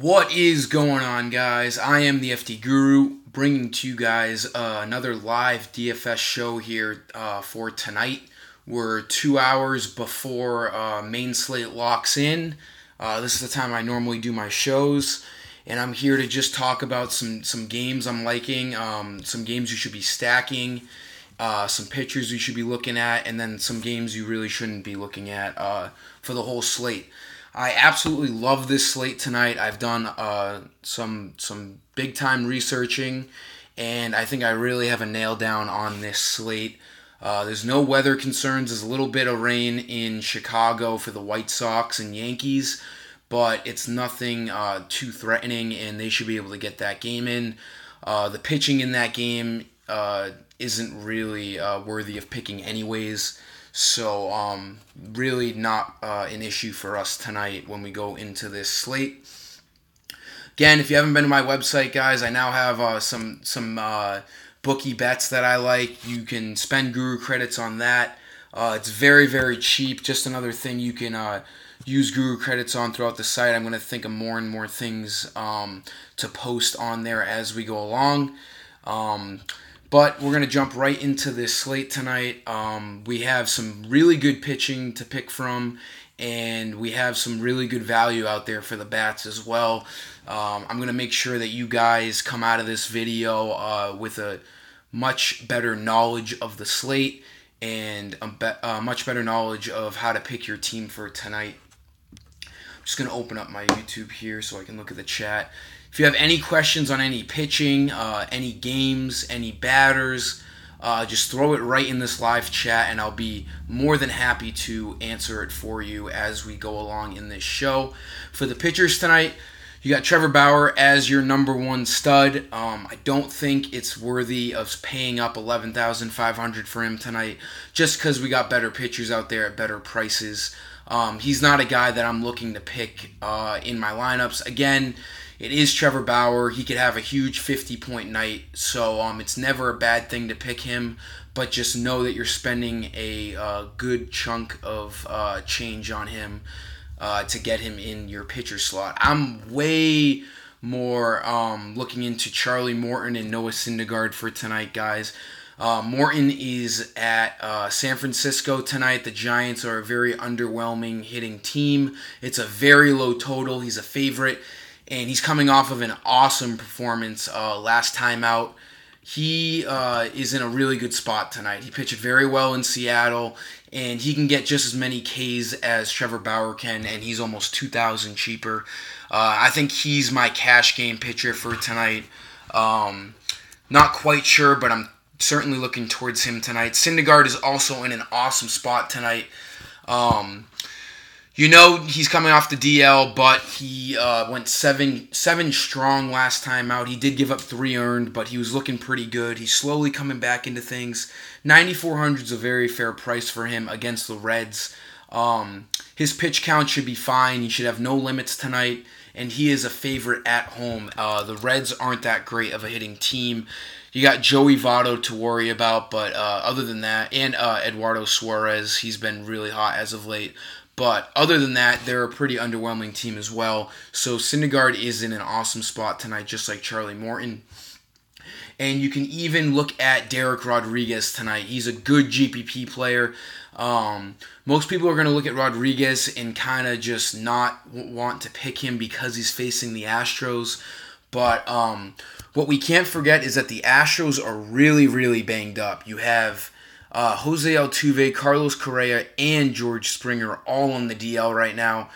What is going on, guys? I am the FD Guru, bringing to you guys another live DFS show here for tonight. We're 2 hours before main slate locks in. This is the time I normally do my shows, and I'm here to just talk about some games I'm liking, some games you should be stacking, some pitchers you should be looking at, and then some games you really shouldn't be looking at for the whole slate. I absolutely love this slate tonight. I've done some big time researching, and I think I really have a nail down on this slate. There's no weather concerns. There's a little bit of rain in Chicago for the White Sox and Yankees, but it's nothing too threatening, and they should be able to get that game in. The pitching in that game isn't really worthy of picking anyways. So, really not an issue for us tonight when we go into this slate. Again, if you haven't been to my website, guys, I now have some bookie bets that I like. You can spend Guru credits on that. It's very, very cheap. Just another thing you can use Guru credits on throughout the site. I'm going to think of more and more things to post on there as we go along. But we're going to jump right into this slate tonight. We have some really good pitching to pick from, and we have some really good value out there for the bats as well. I'm going to make sure that you guys come out of this video with a much better knowledge of the slate and a much better knowledge of how to pick your team for tonight. I'm just going to open up my YouTube here so I can look at the chat. If you have any questions on any pitching, any games, any batters, just throw it right in this live chat, and I'll be more than happy to answer it for you as we go along in this show. For the pitchers tonight, you got Trevor Bauer as your number one stud. I don't think it's worthy of paying up $11,500 for him tonight, just because we got better pitchers out there at better prices. He's not a guy that I'm looking to pick in my lineups. Again, it is Trevor Bauer. He could have a huge 50-point night, so it's never a bad thing to pick him, but just know that you're spending a good chunk of change on him to get him in your pitcher slot. I'm way more looking into Charlie Morton and Noah Syndergaard for tonight, guys. Morton is at San Francisco tonight. The Giants are a very underwhelming hitting team. It's a very low total. He's a favorite. And he's coming off of an awesome performance last time out. He is in a really good spot tonight. He pitched very well in Seattle, and he can get just as many Ks as Trevor Bauer can, and he's almost $2,000 cheaper. I think he's my cash game pitcher for tonight. Not quite sure, but I'm certainly looking towards him tonight. Syndergaard is also in an awesome spot tonight. He's coming off the DL, but he went seven strong last time out. He did give up 3 earned, but he was looking pretty good. He's slowly coming back into things. $9,400 is a very fair price for him against the Reds. His pitch count should be fine. He should have no limits tonight, and he is a favorite at home. The Reds aren't that great of a hitting team. You got Joey Votto to worry about, but other than that, and Eduardo Suarez, he's been really hot as of late. But other than that, they're a pretty underwhelming team as well. So Syndergaard is in an awesome spot tonight, just like Charlie Morton. And you can even look at Derek Rodriguez tonight. He's a good GPP player. Most people are going to look at Rodriguez and kind of just not want to pick him because he's facing the Astros. But what we can't forget is that the Astros are really, really banged up. You have Jose Altuve, Carlos Correa, and George Springer all on the DL right now,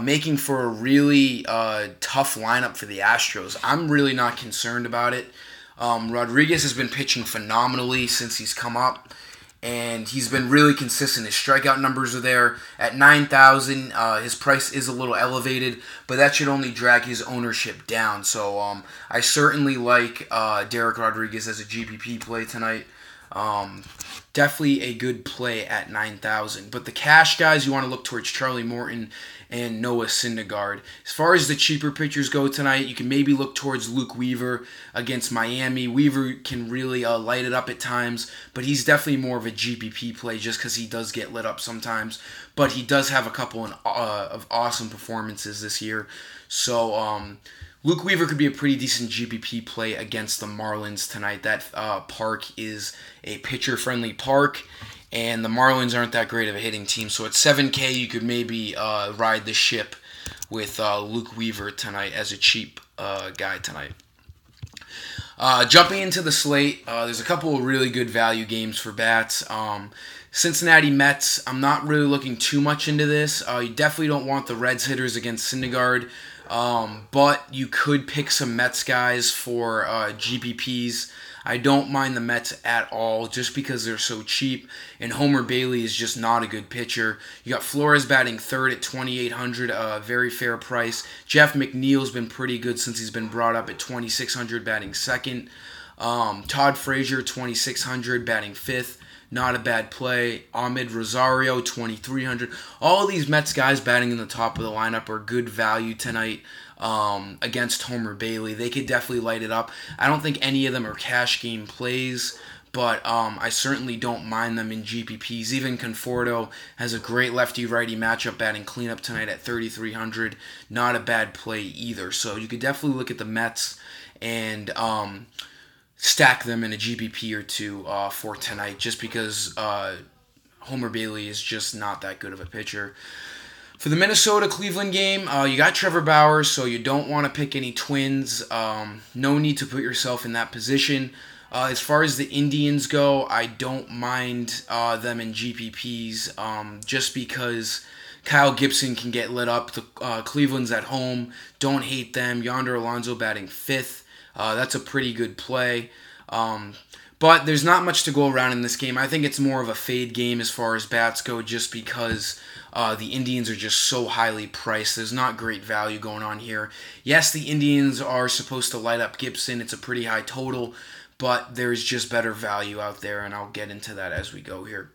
making for a really tough lineup for the Astros. I'm really not concerned about it. Rodriguez has been pitching phenomenally since he's come up, and he's been really consistent. His strikeout numbers are there. At 9,000, his price is a little elevated, but that should only drag his ownership down. So I certainly like Derek Rodriguez as a GPP play tonight. Definitely a good play at 9,000. But the cash guys, you want to look towards Charlie Morton and Noah Syndergaard. As far as the cheaper pitchers go tonight, you can maybe look towards Luke Weaver against Miami. Weaver can really light it up at times, but he's definitely more of a GPP play just because he does get lit up sometimes. But he does have a couple of awesome performances this year. So Luke Weaver could be a pretty decent GPP play against the Marlins tonight. That park is a pitcher-friendly park, and the Marlins aren't that great of a hitting team. So at 7K, you could maybe ride the ship with Luke Weaver tonight as a cheap guy tonight. Jumping into the slate, there's a couple of really good value games for bats. Cincinnati Mets, I'm not really looking too much into this. You definitely don't want the Reds hitters against Syndergaard. But you could pick some Mets guys for GPPs. I don't mind the Mets at all just because they're so cheap, and Homer Bailey is just not a good pitcher. You got Flores batting third at 2,800, a very fair price. Jeff McNeil's been pretty good since he's been brought up at 2,600, batting second. Todd Frazier, 2,600, batting fifth. Not a bad play. Ahmed Rosario, 2,300. All of these Mets guys batting in the top of the lineup are good value tonight against Homer Bailey. They could definitely light it up. I don't think any of them are cash game plays, but I certainly don't mind them in GPPs. Even Conforto has a great lefty-righty matchup batting cleanup tonight at 3,300. Not a bad play either. So you could definitely look at the Mets and stack them in a GPP or two for tonight just because Homer Bailey is just not that good of a pitcher. For the Minnesota-Cleveland game, you got Trevor Bauer, so you don't want to pick any Twins. No need to put yourself in that position. As far as the Indians go, I don't mind them in GPPs just because Kyle Gibson can get lit up. The Cleveland's at home. Don't hate them. Yonder Alonso batting fifth. That's a pretty good play. But there's not much to go around in this game. I think it's more of a fade game as far as bats go just because the Indians are just so highly priced. There's not great value going on here. Yes, the Indians are supposed to light up Gibson. It's a pretty high total, but there's just better value out there, and I'll get into that as we go here.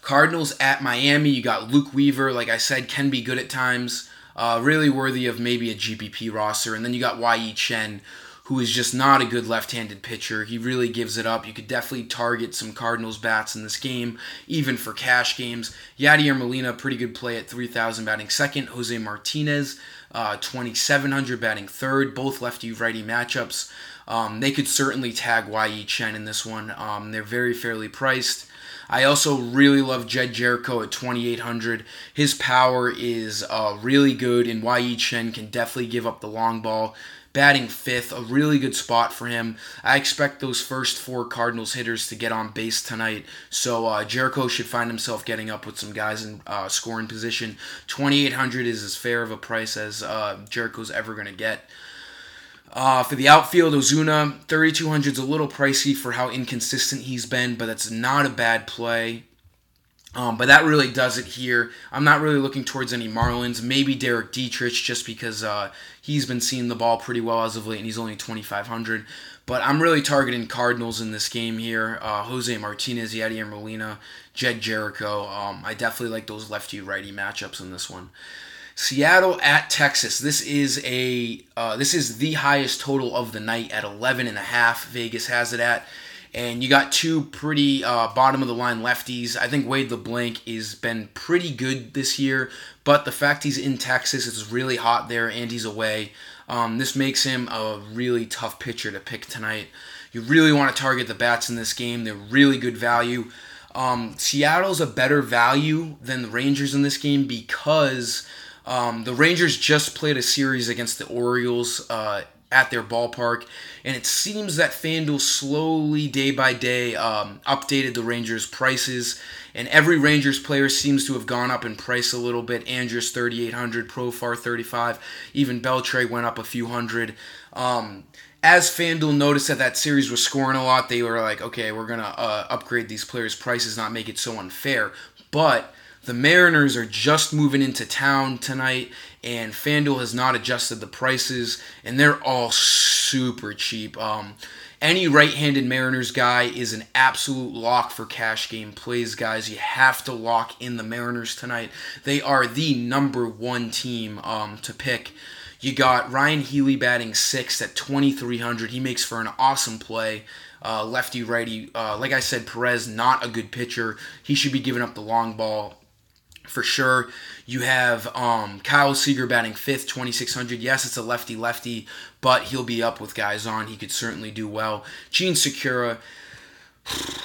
Cardinals at Miami. You got Luke Weaver, like I said, can be good at times. Really worthy of maybe a GPP roster. And then you got Y.E. Chen, who is just not a good left-handed pitcher. He really gives it up. You could definitely target some Cardinals bats in this game, even for cash games. Yadier Molina, pretty good play at 3,000 batting second. Jose Martinez, 2,700 batting third. Both lefty-righty matchups. They could certainly tag Y.E. Chen in this one. They're very fairly priced. I also really love Jed Jericho at 2,800. His power is really good, and Y.E. Chen can definitely give up the long ball. Batting fifth, a really good spot for him. I expect those first four Cardinals hitters to get on base tonight, so Jericho should find himself getting up with some guys in scoring position. 2,800 is as fair of a price as Jericho's ever going to get. For the outfield, Ozuna, 3,200 is a little pricey for how inconsistent he's been, but that's not a bad play. But that really does it here. I'm not really looking towards any Marlins. Maybe Derek Dietrich, just because he's been seeing the ball pretty well as of late, and he's only 2,500. But I'm really targeting Cardinals in this game here. Jose Martinez, Yadier Molina, Jed Jericho. I definitely like those lefty-righty matchups in this one. Seattle at Texas. This is the highest total of the night at 11.5. Vegas has it at. And you got two pretty bottom-of-the-line lefties. I think Wade LeBlanc has been pretty good this year, but the fact he's in Texas, it's really hot there, and he's away. This makes him a really tough pitcher to pick tonight. You really want to target the bats in this game. They're really good value. Seattle's a better value than the Rangers in this game because the Rangers just played a series against the Orioles at their ballpark, and it seems that FanDuel slowly, day by day, updated the Rangers' prices, and every Rangers player seems to have gone up in price a little bit. Andrus, 3,800, Profar, 35, even Beltre went up a few hundred. As FanDuel noticed that series was scoring a lot, they were like, okay, we're going to upgrade these players' prices, not make it so unfair. But the Mariners are just moving into town tonight, and FanDuel has not adjusted the prices, and they're all super cheap. Any right-handed Mariners guy is an absolute lock for cash game plays, guys. You have to lock in the Mariners tonight. They are the number one team to pick. You got Ryan Healy batting sixth at 2,300. He makes for an awesome play. Lefty-righty. Like I said, Perez, not a good pitcher. He should be giving up the long ball for sure. You have Kyle Seager batting fifth, 2,600. Yes, it's a lefty-lefty, but he'll be up with guys on. He could certainly do well. Gene Segura,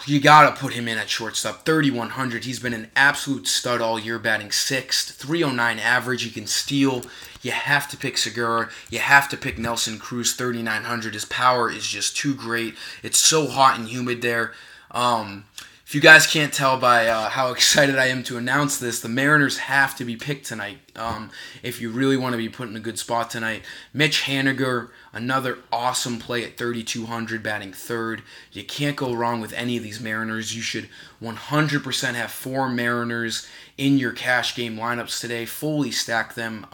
you got to put him in at shortstop, 3,100. He's been an absolute stud all year, batting sixth, 309 average. He can steal. You have to pick Segura. You have to pick Nelson Cruz, 3,900. His power is just too great. It's so hot and humid there. If you guys can't tell by how excited I am to announce this, the Mariners have to be picked tonight. If you really want to be put in a good spot tonight. Mitch Haniger, another awesome play at 3,200, batting third. You can't go wrong with any of these Mariners. You should 100% have 4 Mariners in your cash game lineups today. Fully stack them,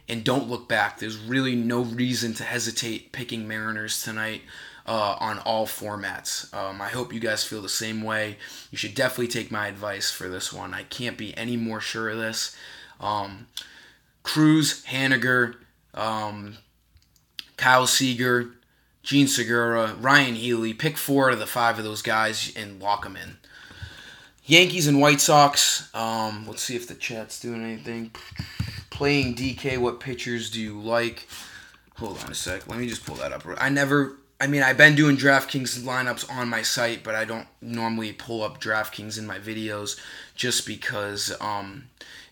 and don't look back. There's really no reason to hesitate picking Mariners tonight. On all formats. I hope you guys feel the same way. You should definitely take my advice for this one. I can't be any more sure of this. Cruz, Haniger, Kyle Seager, Gene Segura, Ryan Healy. Pick 4 out of the 5 of those guys and lock them in. Yankees and White Sox. Let's see if the chat's doing anything. Playing DK, what pitchers do you like? Hold on a sec. Let me just pull that up. I've been doing DraftKings lineups on my site, but I don't normally pull up DraftKings in my videos just because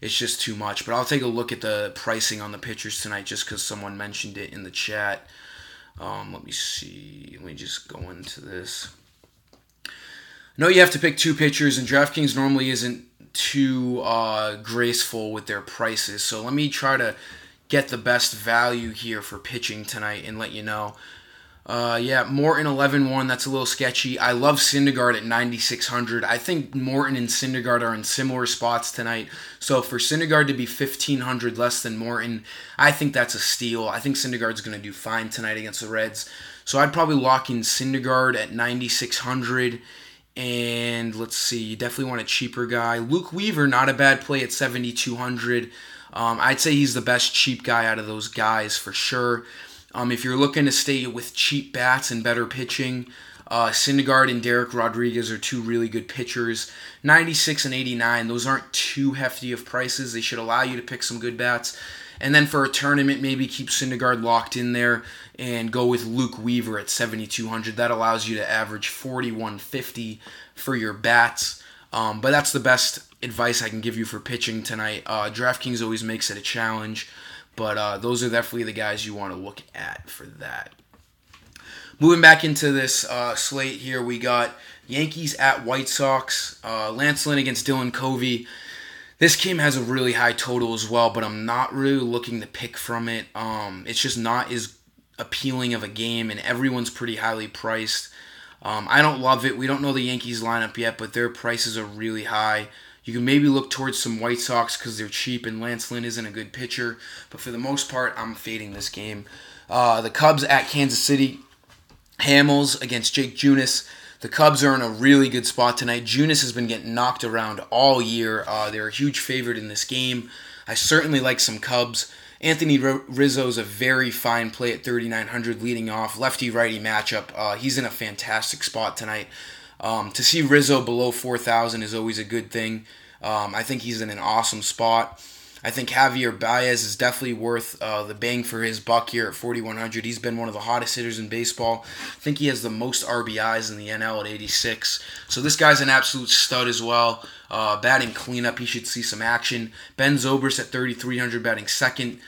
it's just too much. But I'll take a look at the pricing on the pitchers tonight just because someone mentioned it in the chat. Let me see. Let me just go into this. No, you have to pick 2 pitchers, and DraftKings normally isn't too graceful with their prices. So let me try to get the best value here for pitching tonight and let you know. Morton 11-1, that's a little sketchy. I love Syndergaard at 9,600. I think Morton and Syndergaard are in similar spots tonight. So for Syndergaard to be 1,500 less than Morton, I think that's a steal. I think Syndergaard's going to do fine tonight against the Reds. So I'd probably lock in Syndergaard at 9,600. And let's see, you definitely want a cheaper guy. Luke Weaver, not a bad play at 7,200. I'd say he's the best cheap guy out of those guys for sure. If you're looking to stay with cheap bats and better pitching, Syndergaard and Derek Rodriguez are 2 really good pitchers. 96 and 89, those aren't too hefty of prices. They should allow you to pick some good bats. And then for a tournament, maybe keep Syndergaard locked in there and go with Luke Weaver at 7,200. That allows you to average 4,150 for your bats. But that's the best advice I can give you for pitching tonight. DraftKings always makes it a challenge. But those are definitely the guys you want to look at for that. Moving back into this slate here, we got Yankees at White Sox. Lance Lynn against Dylan Covey. This game has a really high total as well, but I'm not really looking to pick from it. It's just not as appealing of a game, and everyone's pretty highly priced. I don't love it. We don't know the Yankees lineup yet, but their prices are really high. You can maybe look towards some White Sox because they're cheap and Lance Lynn isn't a good pitcher. But for the most part, I'm fading this game. The Cubs at Kansas City. Hamels against Jake Junis. The Cubs are in a really good spot tonight. Junis has been getting knocked around all year. They're a huge favorite in this game. I certainly like some Cubs. Anthony Rizzo is a very fine play at 3,900 leading off. Lefty-righty matchup. He's in a fantastic spot tonight. To see Rizzo below 4,000 is always a good thing. I think he's in an awesome spot. I think Javier Baez is definitely worth the bang for his buck here at 4,100. He's been one of the hottest hitters in baseball. I think he has the most RBIs in the NL at 86. So this guy's an absolute stud as well. Batting cleanup, he should see some action. Ben Zobrist at 3,300 batting second.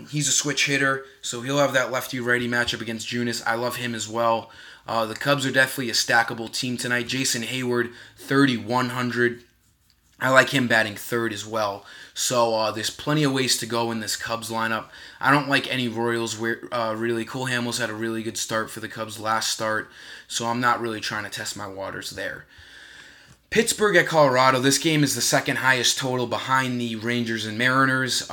He's a switch hitter, so he'll have that lefty-righty matchup against Junis. I love him as well. The Cubs are definitely a stackable team tonight. Jason Hayward, 3,100. I like him batting third as well. So there's plenty of ways to go in this Cubs lineup. I don't like any Royals really. Cole Hamels had a really good start for the Cubs last start, so I'm not really trying to test my waters there. Pittsburgh at Colorado. This game is the second highest total behind the Rangers and Mariners.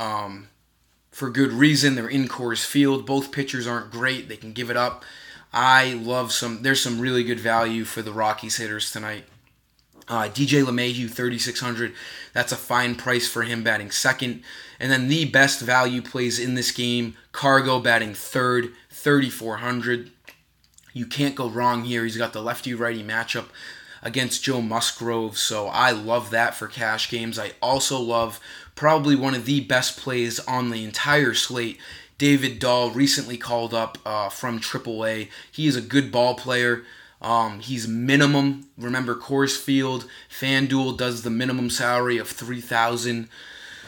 For good reason. They're in Coors Field. Both pitchers aren't great. They can give it up. There's some really good value for the Rockies hitters tonight. DJ LeMahieu, 3,600. That's a fine price for him batting second. And then the best value plays in this game, Cargo batting third, 3,400. You can't go wrong here. He's got the lefty-righty matchup against Joe Musgrove, so I love that for cash games. I also love probably one of the best plays on the entire slate, David Dahl, recently called up from AAA. He is a good ball player. He's minimum. Remember, Coors Field, FanDuel does the minimum salary of $3,000.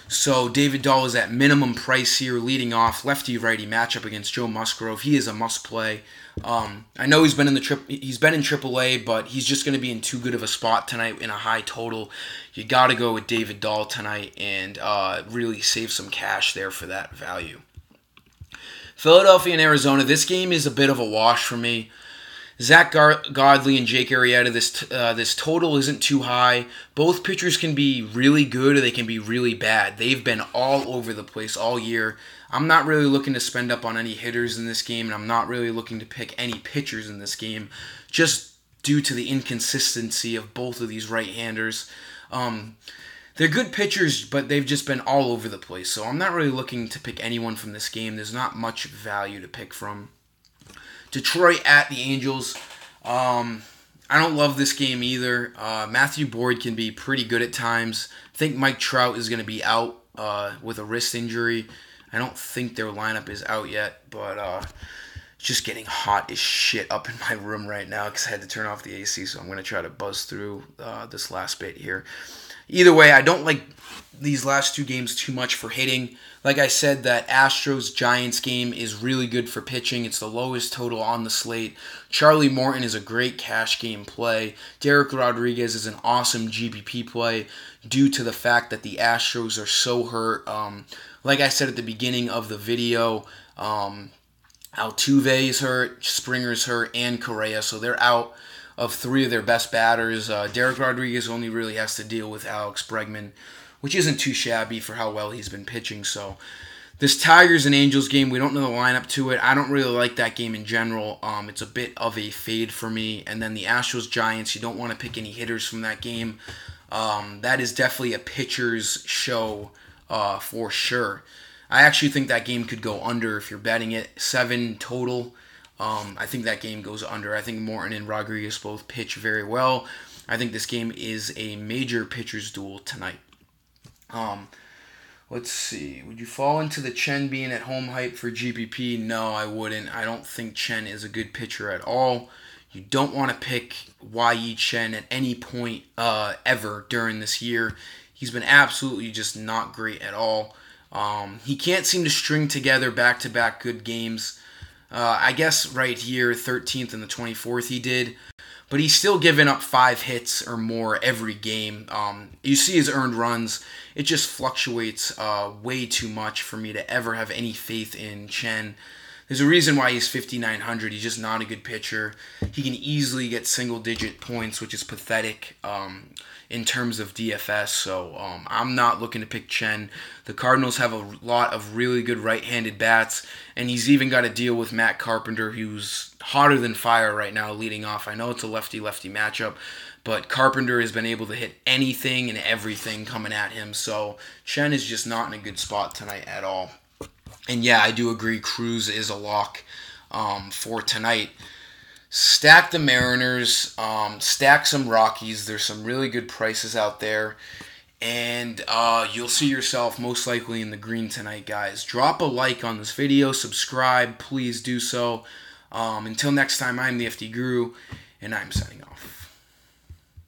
So David Dahl is at minimum price here, leading off lefty-righty matchup against Joe Musgrove. He is a must-play. I know he's been in AAA, but he's just going to be in too good of a spot tonight in a high total. You got to go with David Dahl tonight and really save some cash there for that value. Philadelphia and Arizona. This game is a bit of a wash for me. Zach Godley and Jake Arrieta, this total isn't too high. Both pitchers can be really good or they can be really bad. They've been all over the place all year. I'm not really looking to spend up on any hitters in this game, and I'm not really looking to pick any pitchers in this game, just due to the inconsistency of both of these right-handers. They're good pitchers, but they've just been all over the place, so I'm not really looking to pick anyone from this game. There's not much value to pick from. Detroit at the Angels. I don't love this game either. Matthew Boyd can be pretty good at times. I think Mike Trout is going to be out with a wrist injury. I don't think their lineup is out yet, but it's just getting hot as shit up in my room right now because I had to turn off the AC, so I'm going to try to buzz through this last bit here. Either way, I don't like these last two games too much for hitting. Like I said, that Astros-Giants game is really good for pitching. It's the lowest total on the slate. Charlie Morton is a great cash game play. Derek Rodriguez is an awesome GPP play due to the fact that the Astros are so hurt. Like I said at the beginning of the video, Altuve is hurt, Springer's hurt, and Correa, so they're out of three of their best batters. Derek Rodriguez only really has to deal with Alex Bregman, which isn't too shabby for how well he's been pitching. So this Tigers and Angels game, we don't know the lineup to it. I don't really like that game in general. It's a bit of a fade for me. And then the Astros-Giants, you don't want to pick any hitters from that game. That is definitely a pitcher's show for sure. I actually think that game could go under if you're betting it. 7 total. I think that game goes under. I think Morton and Rodriguez both pitch very well. I think this game is a major pitcher's duel tonight. Let's see. Would you fall into the Chen being at home hype for GPP? No, I wouldn't. I don't think Chen is a good pitcher at all. You don't want to pick Y.E. Chen at any point ever during this year. He's been absolutely just not great at all. He can't seem to string together back-to-back good games. I guess right here, 13th and the 24th he did. But he's still giving up 5 hits or more every game. You see his earned runs. It just fluctuates way too much for me to ever have any faith in Chen. There's a reason why he's 5,900. He's just not a good pitcher. He can easily get single-digit points, which is pathetic in terms of DFS. So I'm not looking to pick Chen. The Cardinals have a lot of really good right-handed bats, and he's even got to deal with Matt Carpenter, who's hotter than fire right now leading off. I know it's a lefty-lefty matchup, but Carpenter has been able to hit anything and everything coming at him. So Chen is just not in a good spot tonight at all. And yeah, I do agree, Cruz is a lock for tonight. Stack the Mariners, stack some Rockies. There's some really good prices out there. And you'll see yourself most likely in the green tonight, guys. Drop a like on this video. Subscribe. Please do so. Until next time, I'm the FD Guru, and I'm signing off.